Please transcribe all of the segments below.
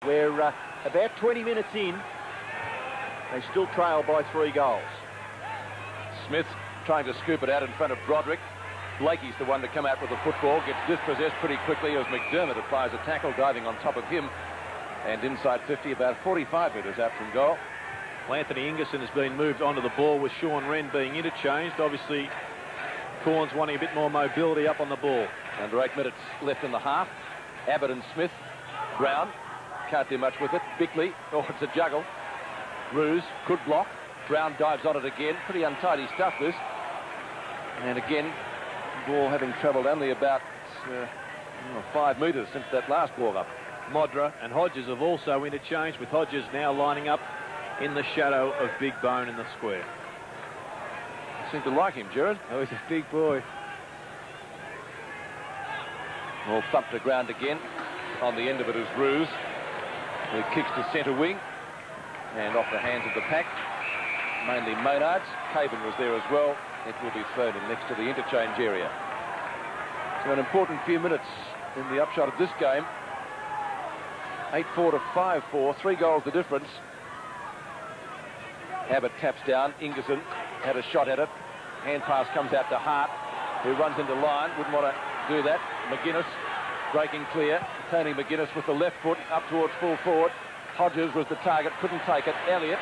We're about 20 minutes in. They still trail by 3 goals. Smith trying to scoop it out in front of Broderick. Blakey's the one to come out with the football, gets dispossessed pretty quickly as McDermott applies a tackle, diving on top of him. And inside 50, about 45 metres out from goal. Well, Anthony Ingerson has been moved onto the ball with Sean Wren being interchanged. Obviously, Corns wanting a bit more mobility up on the ball. Under 8 minutes left in the half. Abbott and Smith. Brown can't do much with it. Bickley, oh, it's a juggle. Roos could block. Brown dives on it again. Pretty untidy stuff, this. And again, ball having travelled only about 5 metres since that last ball up. Modra and Hodges have also interchanged, with Hodges now lining up in the shadow of Big Bone in the square. I seem to like him, Gerard. Oh, he's a big boy. Well, thumped to ground again. On the end of it is Roos, who kicks to centre wing. And off the hands of the pack, mainly Maynard's. Caven was there as well. It will be thrown in next to the interchange area. So an important few minutes in the upshot of this game. 8-4 to 5-4, 3 goals the difference. Abbott taps down. Ingerson had a shot at it. Hand pass comes out to Hart, who runs into line. Wouldn't want to do that. McGuinness breaking clear. Tony McGuinness with the left foot up towards full forward. Hodges was the target, couldn't take it. Elliott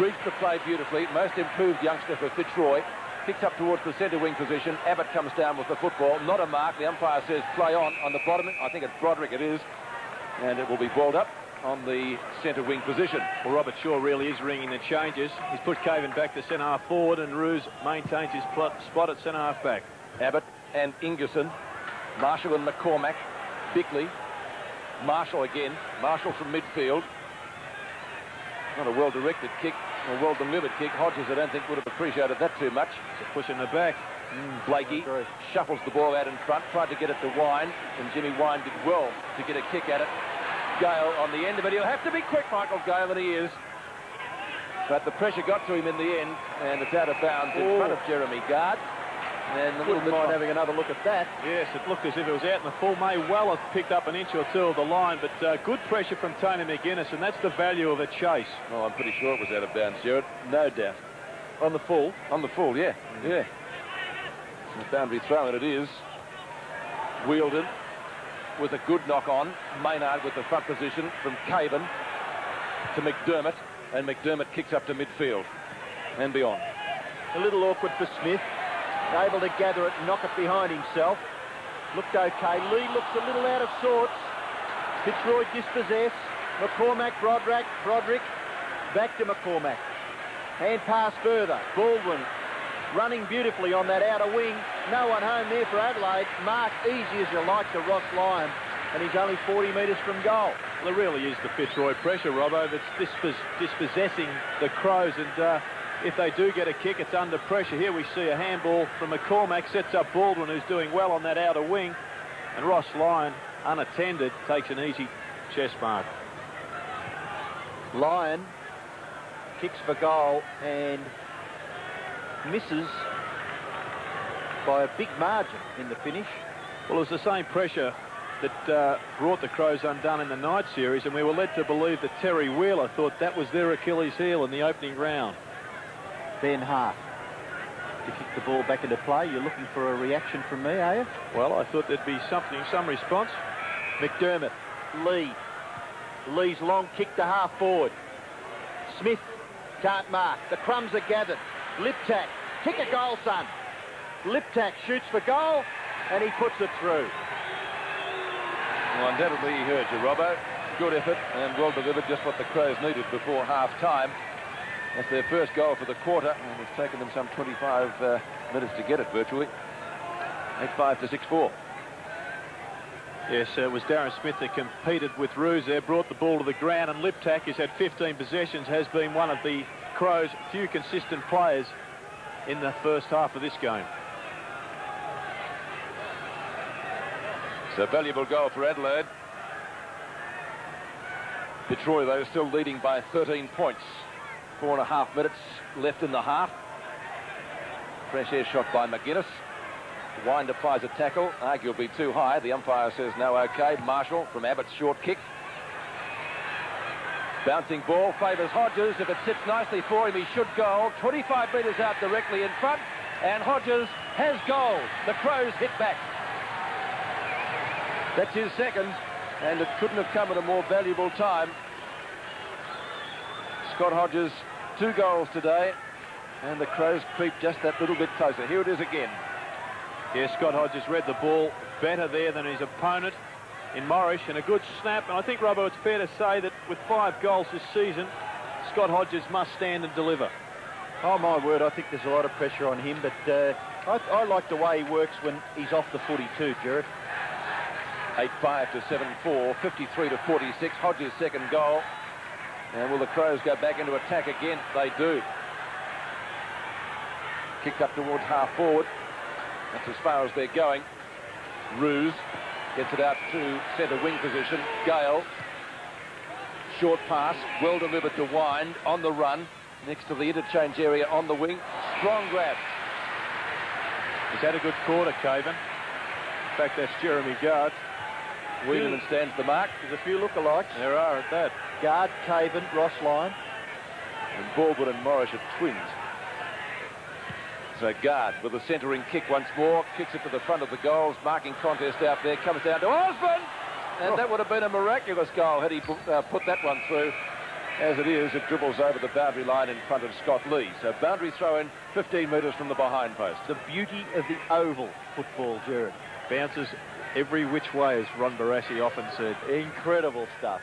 reads the play beautifully. Most improved youngster for Fitzroy. Kicks up towards the centre wing position. Abbott comes down with the football. Not a mark. The umpire says play on the bottom. I think it's Broderick it is. And it will be balled up on the centre wing position. Well, Robert Shaw really is ringing the changes. He's put Caven back to centre half forward, and Roos maintains his spot at centre half back. Abbott and Ingerson. Marshall and McCormack. Bickley. Marshall again. Marshall from midfield. Not a well-directed kick, a well-delivered kick. Hodges, I don't think, would have appreciated that too much. It's a push in the back. Blakey shuffles the ball out in front, tried to get it to Wine, and Jimmy Wine did well to get a kick at it. Gale on the end of it. He'll have to be quick, Michael Gale, and he is. But the pressure got to him in the end, and it's out of bounds in front of Jeremy Gard. And a little bit mind having another look at that. Yes, it looked as if it was out in the full. May well have picked up an inch or two of the line, but good pressure from Tony McGuinness, and that's the value of a chase. Oh, I'm pretty sure it was out of bounds, Gerard. No doubt. On the full? On the full, yeah. Yeah. The boundary throw, and it is. Wheeldon with a good knock on. Maynard with the front position from Caven to McDermott, and McDermott kicks up to midfield and beyond. A little awkward for Smith. Able to gather it and knock it behind himself. Looked okay. Lee looks a little out of sorts. Fitzroy dispossessed. McCormack, Broderick. Back to McCormack. Hand pass further. Baldwin running beautifully on that outer wing. No one home there for Adelaide. Mark easy as you like to Ross Lyon, and he's only 40 metres from goal. Well, it really is the Fitzroy pressure, Robbo, that's dispossessing the Crows, and if they do get a kick, it's under pressure. Here we see a handball from McCormack, sets up Baldwin, who's doing well on that outer wing, and Ross Lyon, unattended, takes an easy chest mark. Lyon kicks for goal and misses by a big margin in the finish. Well, it was the same pressure that brought the Crows undone in the night series, and we were led to believe that Terry Wheeler thought that was their Achilles heel in the opening round. Ben Hart to kick the ball back into play. You're looking for a reaction from me, are you? Well, I thought there'd be some response. McDermott, Lee. Lee's long kick to half forward. Smith can't mark. The crumbs are gathered. Liptak, kick a goal, son. Liptak shoots for goal, and he puts it through. Well, undoubtedly he heard you, Robbo. Good effort and well delivered, just what the Crows needed before half-time. That's their first goal for the quarter, and it's taken them some 25 minutes to get it, virtually. 8-5 to 6-4. Yes, it was Darren Smith that competed with Roos there, brought the ball to the ground, and Liptak, who's had 15 possessions, has been one of the Crows' few consistent players in the first half of this game. It's a valuable goal for Adelaide. Fitzroy, though, still leading by 13 points. 4.5 minutes left in the half. Fresh air shot by McGuinness. Wind applies a tackle, arguably too high. The umpire says no, okay. Marshall from Abbott's short kick. Bouncing ball favours Hodges. If it sits nicely for him, he should goal. 25 metres out directly in front, and Hodges has goal. The Crows hit back. That's his second, and it couldn't have come at a more valuable time. Scott Hodges, 2 goals today, and the Crows creep just that little bit closer. Here it is again. Yeah, Scott Hodges read the ball better there than his opponent in Morris, and a good snap. And I think, Robbo, it's fair to say that with 5 goals this season, Scott Hodges must stand and deliver. Oh, my word, I think there's a lot of pressure on him, but I like the way he works when he's off the footy too, Jared. 8-5 to 7-4, 53 to 46. Hodges' second goal. And will the Crows go back into attack again? They do. Kicked up towards half forward. That's as far as they're going. Roos gets it out to centre wing position. Gale. Short pass. Well delivered to Wind on the run. Next to the interchange area on the wing. Strong grab. He's had a good quarter, Caven. In fact, that's Jeremy Gard. Whelan stands the mark. There's a few lookalikes. There are at that. Gard, Caven, Ross Lyon. And Baldwin and Morris are twins. So Gard with a centering kick once more. Kicks it to the front of the goals. Marking contest out there. Comes down to Osborne. And that would have been a miraculous goal had he put that one through. As it is, it dribbles over the boundary line in front of Scott Lee. So boundary throw in 15 metres from the behind post. The beauty of the oval football, Jared. Bounces every which way, as Ron Barassi often said. Incredible stuff.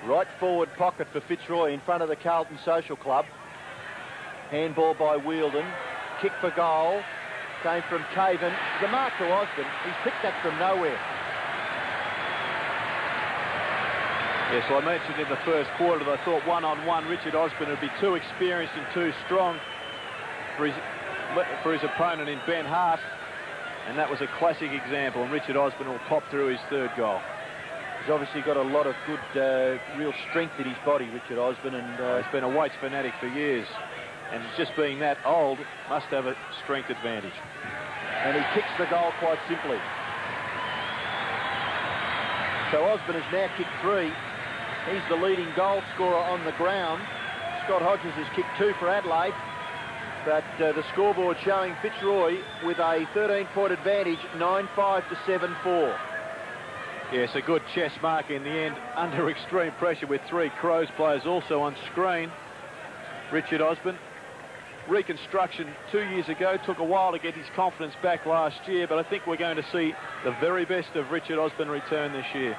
Right forward pocket for Fitzroy in front of the Carlton Social Club. Handball by Wheeldon. Kick for goal. Came from Caven. The mark to Osborne. He's picked that from nowhere. Yes, well, I mentioned in the first quarter that I thought one-on-one Richard Osborne would be too experienced and too strong for his opponent in Ben Hart. And that was a classic example, and Richard Osborne will pop through his 3rd goal. He's obviously got a lot of good, real strength in his body, Richard Osborne, and he's been a weights fanatic for years. And just being that old, must have a strength advantage. And he kicks the goal quite simply. So Osborne has now kicked 3. He's the leading goal scorer on the ground. Scott Hodges has kicked 2 for Adelaide. But the scoreboard showing Fitzroy with a 13-point advantage, 9-5 to 7-4. Yes, a good chest mark in the end, under extreme pressure with 3 Crows players also on screen. Richard Osborne. Reconstruction 2 years ago, took a while to get his confidence back last year, but I think we're going to see the very best of Richard Osborne return this year.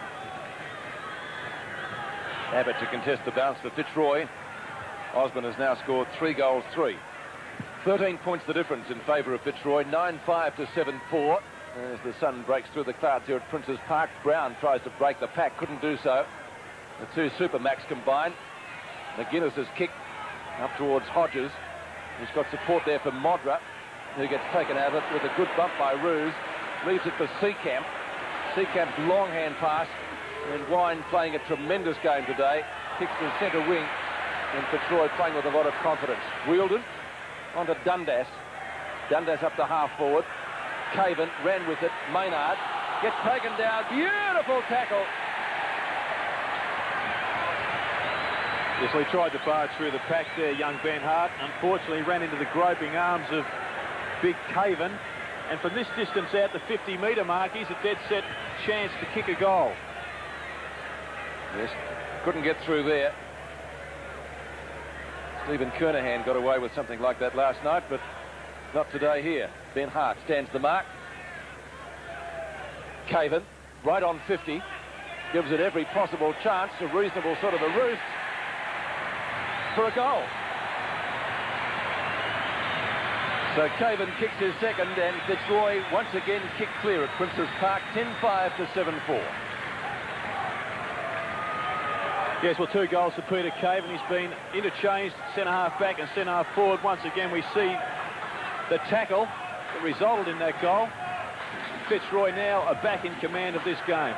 Abbott to contest the bounce for Fitzroy. Osborne has now scored 3 goals, 3. 13 points the difference in favour of Fitzroy, 9-5 to 7-4. As the sun breaks through the clouds here at Princes Park, Brown tries to break the pack, couldn't do so. The 2 Supermax combine. McGuinness has kicked up towards Hodges. He's got support there from Modra, who gets taken out of it with a good bump by Roos. Leaves it for Seacamp. Seacamp's long hand pass. And Wine playing a tremendous game today. Kicks to the centre wing. And Fitzroy playing with a lot of confidence. Wheeldon onto Dundas. Dundas up to half forward. Caven ran with it. Maynard gets taken down. Beautiful tackle. Yes, well, he tried to barge through the pack there, young Ben Hart. Unfortunately, ran into the groping arms of big Caven. And from this distance out, the 50-metre mark, he's a dead-set chance to kick a goal. Yes, couldn't get through there. Stephen Kernahan got away with something like that last night, but not today here. Ben Hart stands the mark. Caven, right on 50, gives it every possible chance, a reasonable sort of a roost for a goal. So Caven kicks his second, and Fitzroy once again kicked clear at Princes Park, 10-5 to 7-4. Yes, well, 2 goals for Peter Caven. He's been interchanged centre-half back and centre-half forward. Once again, we see the tackle that resulted in that goal. Fitzroy now are back in command of this game.